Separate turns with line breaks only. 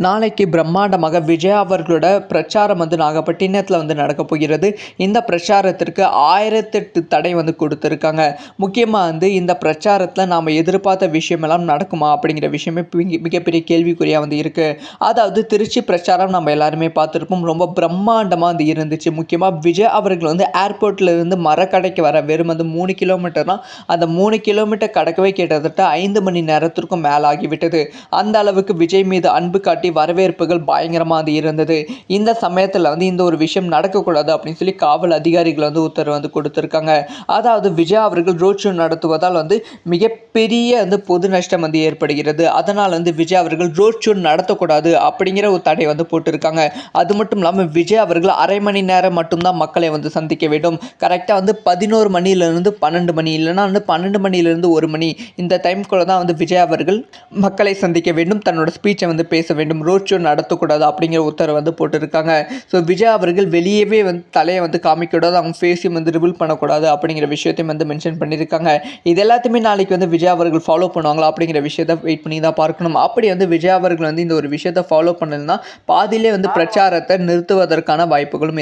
நாளைக்கு பிரம்மாண்டமாக விஜய் அவர்களோட பிரச்சாரம் நாகப்பட்டினத்தில் நடக்க போகிறது. இந்த பிரச்சாரத்திற்கு 1008 தடை கொடுத்துருக்காங்க. முக்கியமாக இந்த பிரச்சாரத்தில் நாம் எதிர்பார்த்த விஷயமெல்லாம் நடக்குமா அப்படிங்கிற விஷயமே மிகப்பெரிய கேள்விக்குறியாக இருக்குது. அதாவது திருச்சி பிரச்சாரம் நம்ம எல்லாருமே பார்த்துருப்போம். ரொம்ப பிரம்மாண்டமாக இருந்துச்சு. முக்கியமாக விஜய் அவர்கள் ஏர்போர்ட்டில் இருந்து மரக்கடைக்கு வர வெறும் 3 கிலோமீட்டர் தான். அந்த 3 கிலோமீட்டர் கடக்கவே கிட்டத்தட்ட 5 மணி நேரத்திற்கும் மேலாகிவிட்டது. அந்த அளவுக்கு விஜய் மீது அன்பு காட்டி வரவேற்புகள் பயங்கரமாக இருந்தது. இந்த சமயத்தில் இந்த ஒரு விஷயம் நடக்கக்கூடாது அப்படின்னு சொல்லி காவல் அதிகாரிகள் உத்தரவு கொடுத்துருக்காங்க. அதாவது விஜய் அவர்கள் ரோட் ஷோ நடத்துவதால் மிகப்பெரிய பொது நஷ்டம் ஏற்படுகிறது. அதனால் விஜய் அவர்கள் ரோட் ஷோ நடத்தக்கூடாது அப்படிங்கிற ஒரு தடை போட்டிருக்காங்க. அது மட்டும் இல்லாமல் விஜய் அவர்கள் அரை மணி நேரம் மட்டும்தான் மக்களை சந்திக்க வேண்டும். கரெக்டாக 11 மணியிலிருந்து 12 மணி இல்லைன்னா 12 மணியிலிருந்து 1 மணி இந்த டைம்குள்ள தான் விஜய் அவர்கள் மக்களை சந்திக்க வேண்டும். தன்னோட ஸ்பீச்சை பேச வேண்டும். ரோட் ஷோ நடத்தக்கூடாது அப்படிங்கிற உத்தரவு போட்டிருக்காங்க. ஸோ விஜய் அவர்கள் வெளியவே தலையை காமிக்கூடாது, அவங்க ஃபேஸையும் ரிவீல் பண்ணக்கூடாது அப்படிங்கிற விஷயத்தையும் மென்ஷன் பண்ணியிருக்காங்க. இது எல்லாத்தையுமே நாளைக்கு விஜய் அவர்கள் ஃபாலோ பண்ணுவாங்களா அப்படிங்கிற விஷயத்தை வெயிட் பண்ணி தான் பார்க்கணும். அப்படி விஜய் அவர்கள் இந்த ஒரு விஷயத்தை ஃபாலோ பண்ணலன்னா பாதியிலே பிரச்சாரத்தை நிறுத்துவதற்கான வாய்ப்புகளும்